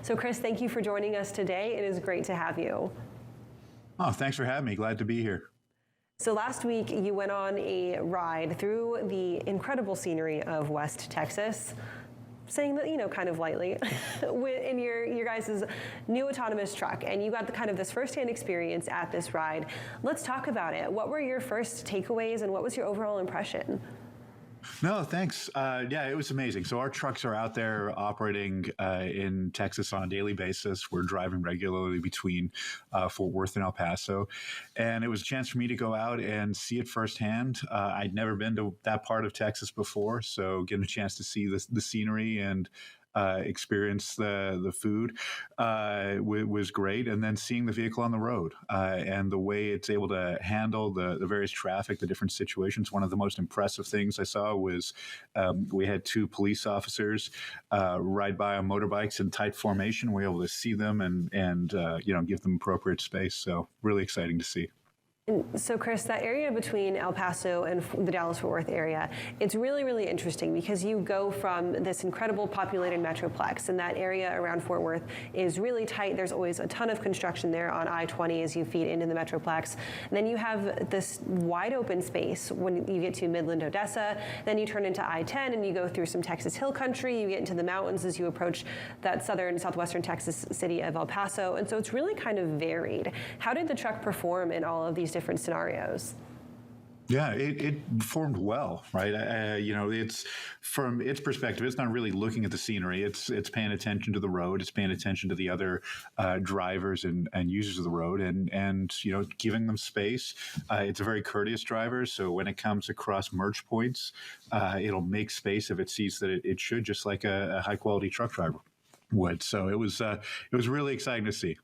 So Chris, thank you for joining us today. It is great to have you. Oh, thanks for having me. Glad to be here. So last week you went on a ride through the incredible scenery of West Texas, saying that, kind of lightly, in your guys' new autonomous truck, and you got this firsthand experience at this ride. Let's talk about it. What were your first takeaways, and what was your overall impression? No, thanks. Yeah, it was amazing. So our trucks are out there operating in Texas on a daily basis. We're driving regularly between Fort Worth and El Paso. And it was a chance for me to go out and see it firsthand. I'd never been to that part of Texas before, so getting a chance to see the scenery and experience the food was great, and then seeing the vehicle on the road and the way it's able to handle the various traffic, the different situations. One of the most impressive things I saw was we had two police officers ride by on motorbikes in tight formation. We were able to see them and give them appropriate space. So really exciting to see. So Chris, that area between El Paso and the Dallas-Fort Worth area, it's really, really interesting because you go from this incredible populated metroplex, and that area around Fort Worth is really tight. There's always a ton of construction there on I-20 as you feed into the metroplex. And then you have this wide open space when you get to Midland, Odessa. Then you turn into I-10 and you go through some Texas Hill Country. You get into the mountains as you approach that southwestern Texas city of El Paso. And so it's really kind of varied. How did the truck perform in all of these different scenarios? Yeah, it performed well, right? It's from its perspective, it's not really looking at the scenery. It's paying attention to the road. It's paying attention to the other drivers and users of the road, and giving them space. It's a very courteous driver, so when it comes across merge points, it'll make space if it sees that it should, just like a high quality truck driver would. So it was really exciting to see.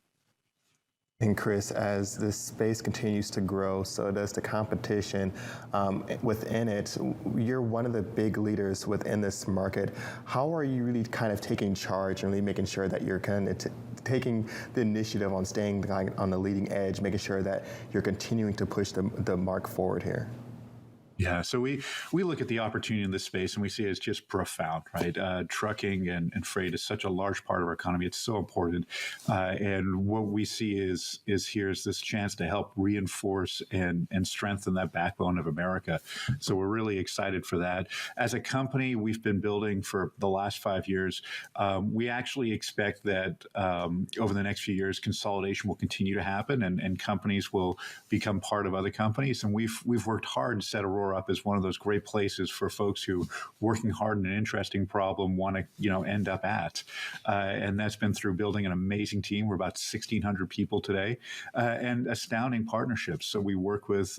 And Chris, as this space continues to grow, so does the competition within it. You're one of the big leaders within this market. How are you really kind of taking charge and really making sure that you're kind of taking the initiative on staying on the leading edge, making sure that you're continuing to push the mark forward here? Yeah, so we look at the opportunity in this space and we see it's just profound, right? Trucking and freight is such a large part of our economy. It's so important. And what we see is here's this chance to help reinforce and strengthen that backbone of America. So we're really excited for that. As a company, we've been building for the last 5 years. We actually expect that over the next few years, consolidation will continue to happen and companies will become part of other companies. And we've worked hard to set Aurora up as one of those great places for folks who, working hard in an interesting problem, want to end up at, and that's been through building an amazing team. We're about 1,600 people today, and astounding partnerships. So we work with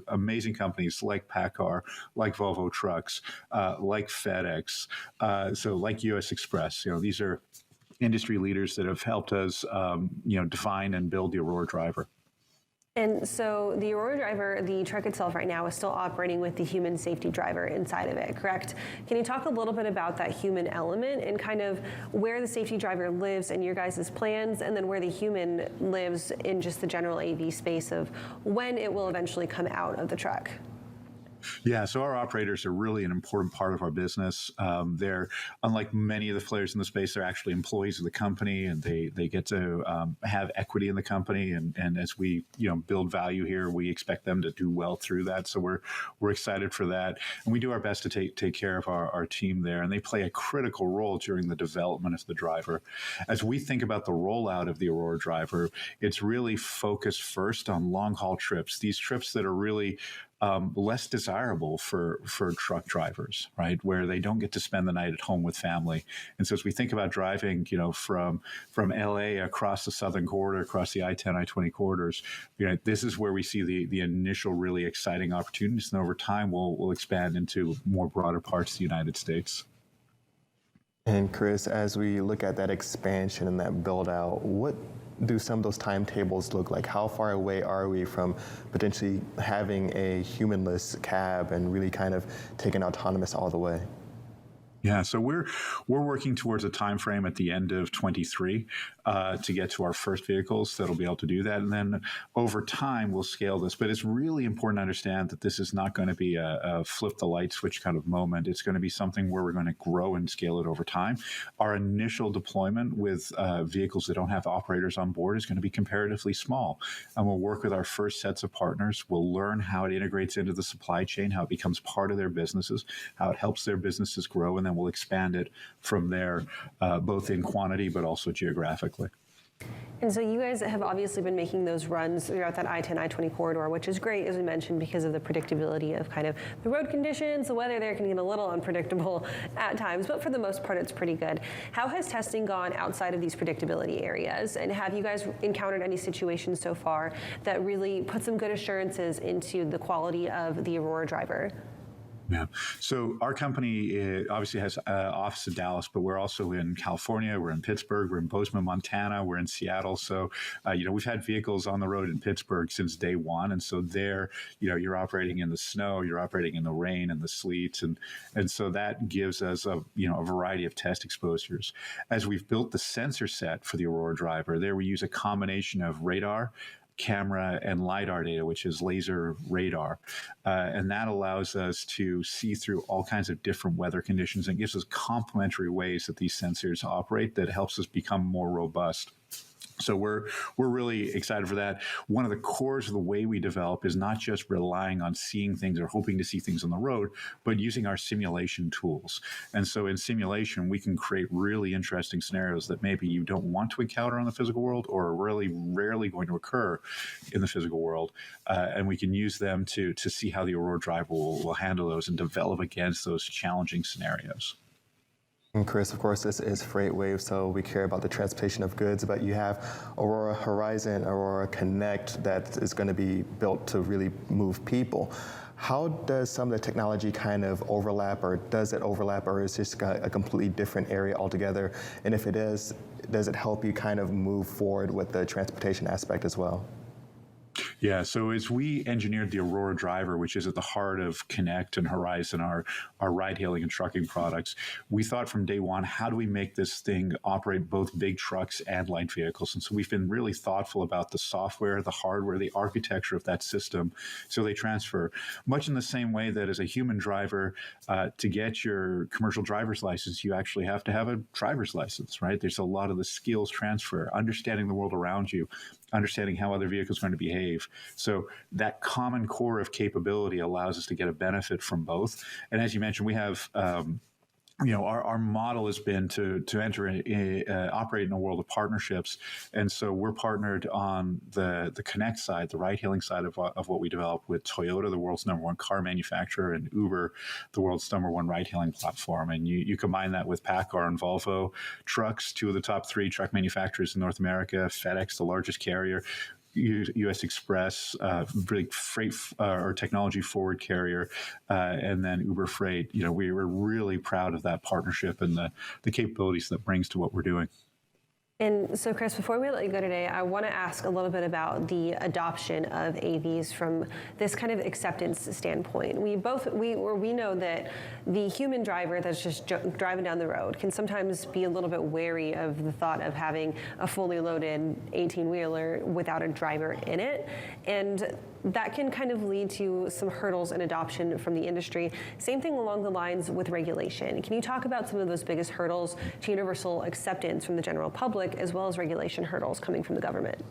amazing companies like PACCAR, like Volvo Trucks, like FedEx, so like U.S. Express. These are industry leaders that have helped us define and build the Aurora Driver. And so the Aurora Driver, the truck itself right now, is still operating with the human safety driver inside of it, correct? Can you talk a little bit about that human element and kind of where the safety driver lives in your guys' plans, and then where the human lives in just the general AV space of when it will eventually come out of the truck? Yeah, so our operators are really an important part of our business. They're, unlike many of the players in the space, they're actually employees of the company, and they get to have equity in the company. And as we build value here, we expect them to do well through that. So we're excited for that, and we do our best to take care of our team there. And they play a critical role during the development of the driver. As we think about the rollout of the Aurora Driver, it's really focused first on long haul trips. These trips that are really less desirable for truck drivers, right? Where they don't get to spend the night at home with family. And so as we think about driving, from LA across the southern corridor, across the I-10, I-20 corridors, this is where we see the initial really exciting opportunities. And over time, we'll expand into more broader parts of the United States. And Chris, as we look at that expansion and that build out, what do some of those timetables look like? How far away are we from potentially having a humanless cab and really kind of taking autonomous all the way? Yeah, so we're working towards a time frame at the end of 23 to get to our first vehicles that'll be able to do that, and then over time we'll scale this. But it's really important to understand that this is not going to be a flip the light switch kind of moment. It's going to be something where we're going to grow and scale it over time. Our initial deployment with vehicles that don't have operators on board is going to be comparatively small, and we'll work with our first sets of partners. We'll learn how it integrates into the supply chain, how it becomes part of their businesses, how it helps their businesses grow, and then we'll expand it from there, both in quantity but also geographically. And so you guys have obviously been making those runs throughout that I-10, I-20 corridor, which is great, as we mentioned, because of the predictability of kind of the road conditions. The weather there can get a little unpredictable at times, but for the most part, it's pretty good. How has testing gone outside of these predictability areas? And have you guys encountered any situations so far that really put some good assurances into the quality of the Aurora Driver? Yeah. So our company obviously has an office in Dallas, but we're also in California. We're in Pittsburgh. We're in Bozeman, Montana. We're in Seattle. So, we've had vehicles on the road in Pittsburgh since day one. And so there, you're operating in the snow, you're operating in the rain and the sleet. And so that gives us a variety of test exposures. As we've built the sensor set for the Aurora Driver, there we use a combination of radar, camera, and LiDAR data, which is laser radar. And that allows us to see through all kinds of different weather conditions and gives us complementary ways that these sensors operate that helps us become more robust. So we're really excited for that. One of the cores of the way we develop is not just relying on seeing things or hoping to see things on the road, but using our simulation tools. And so in simulation, we can create really interesting scenarios that maybe you don't want to encounter in the physical world or are really rarely going to occur in the physical world. And we can use them to see how the Aurora Driver will handle those and develop against those challenging scenarios. And Chris, of course, this is FreightWave, so we care about the transportation of goods, but you have Aurora Horizon, Aurora Connect that is going to be built to really move people. How does some of the technology kind of overlap, or does it overlap, or is this a completely different area altogether? And if it is, does it help you kind of move forward with the transportation aspect as well? Yeah, so as we engineered the Aurora Driver, which is at the heart of Connect and Horizon, our ride-hailing and trucking products, we thought from day one, how do we make this thing operate both big trucks and light vehicles? And so we've been really thoughtful about the software, the hardware, the architecture of that system, so they transfer. Much in the same way that as a human driver, to get your commercial driver's license, you actually have to have a driver's license, right? There's a lot of the skills transfer, understanding the world around you, understanding how other vehicles are going to behave. So that common core of capability allows us to get a benefit from both. And as you mentioned, we have our model has been to enter operate in a world of partnerships, and so we're partnered on the Connect side, the ride-hailing side of what we develop with Toyota, the world's #1 car manufacturer, and Uber, the world's #1 ride-hailing platform. And you combine that with PACCAR and Volvo trucks, two of the top 3 truck manufacturers in North America, FedEx, the largest carrier, U.S. Express, big freight or technology forward carrier, and then Uber Freight. We were really proud of that partnership and the capabilities that brings to what we're doing. And so, Chris, before we let you go today, I want to ask a little bit about the adoption of AVs from this kind of acceptance standpoint. We know that the human driver that's just driving down the road can sometimes be a little bit wary of the thought of having a fully loaded 18-wheeler without a driver in it. And that can kind of lead to some hurdles in adoption from the industry. Same thing along the lines with regulation. Can you talk about some of those biggest hurdles to universal acceptance from the general public, as well as regulation hurdles coming from the government?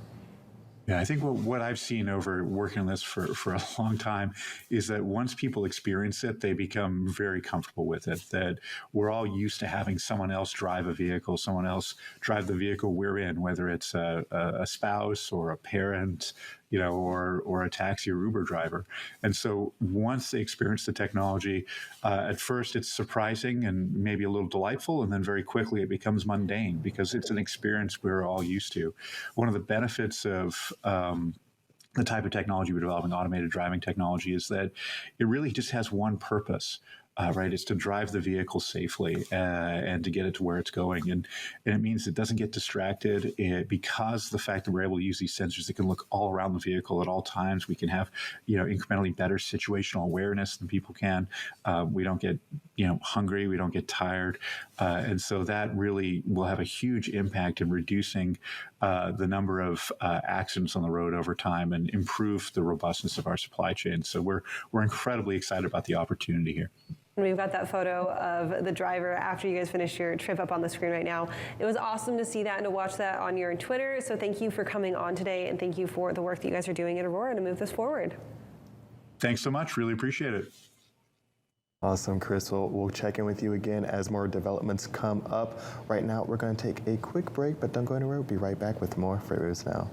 Yeah, I think what I've seen over working on this for a long time is that once people experience it, they become very comfortable with it, that we're all used to having someone else drive a vehicle, someone else drive the vehicle we're in, whether it's a spouse or a parent, or a taxi or Uber driver. And so once they experience the technology, at first it's surprising and maybe a little delightful, and then very quickly it becomes mundane because it's an experience we're all used to. One of the benefits of the type of technology we're developing, automated driving technology, is that it really just has one purpose. right? It's to drive the vehicle safely and to get it to where it's going. And it means it doesn't get distracted because the fact that we're able to use these sensors that can look all around the vehicle at all times. We can have, incrementally better situational awareness than people can. We don't get, hungry. We don't get tired. And so that really will have a huge impact in reducing the number of accidents on the road over time and improve the robustness of our supply chain. So we're incredibly excited about the opportunity here. And we've got that photo of the driver after you guys finished your trip up on the screen right now. It was awesome to see that and to watch that on your Twitter. So thank you for coming on today, and thank you for the work that you guys are doing at Aurora to move this forward. Thanks so much. Really appreciate it. Awesome, Chris. We'll check in with you again as more developments come up. Right now, we're going to take a quick break, but don't go anywhere. We'll be right back with more Freight Routes Now.